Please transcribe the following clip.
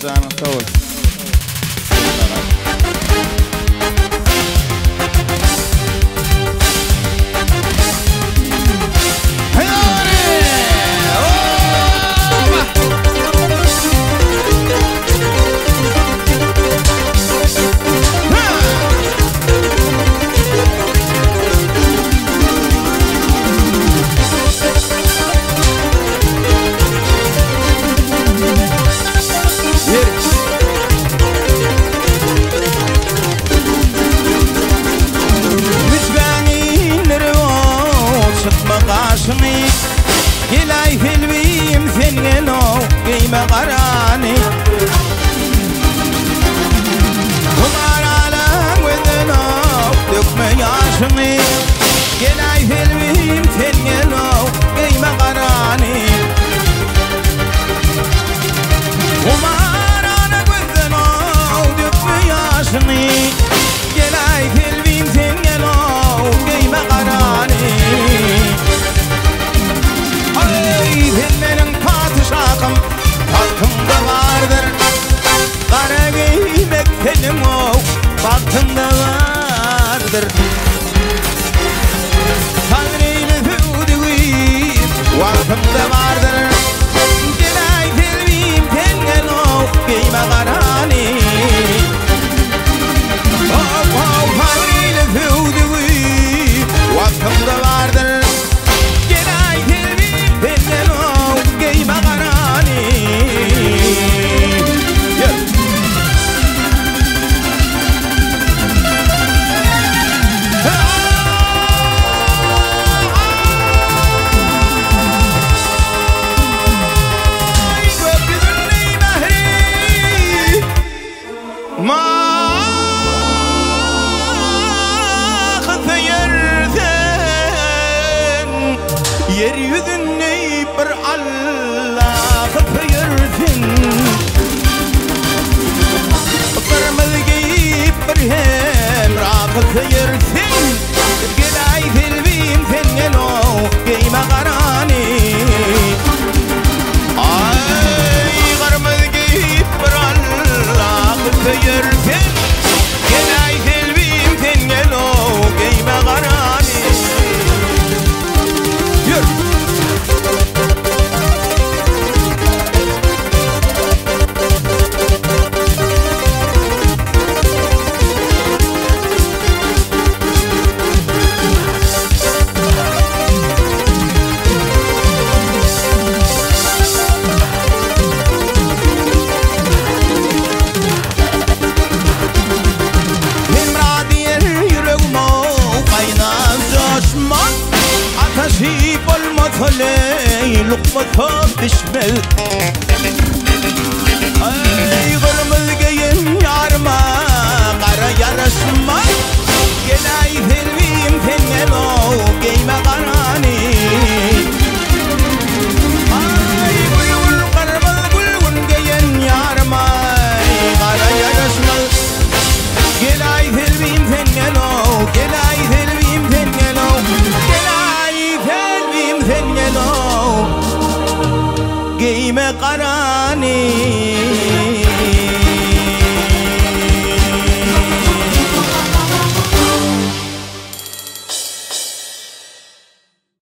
زعما طول يلاي في البيم ثنينو قيمة قراني ومار على وذنو دقم ياشمي يلاي في البيم ثنينو قيمة قراني ومار على وذنو دقم ياشمي يلاي في البيم ثنينو قيمة قراني شاقم حقم دواردر قرقي مكتنمو حقم دواردر صدري لفودوي وحقم دواردر جلاي تلويم تنجنو قيمة غراني صدري لفودوي وحقم دواردر yeryüzünü bir Allah'ı peyirsin Kırmızı giyip bir hemrakı peyirsin Gilay filbim senin o giyme karani Ay kırmızı giyip bir Allah'ı peyirsin Gilay filbim senin o giyme karani Ateşi olmataley lokma pişmel Ay kırmızı giyin yarma kara yarışma Gelay filmim fengelo giyme karani Ay gülgül kırmızı gülgün giyin yarma kara yarışma Gelay filmim fengelo Gelay filmim fengelo قيمة قراني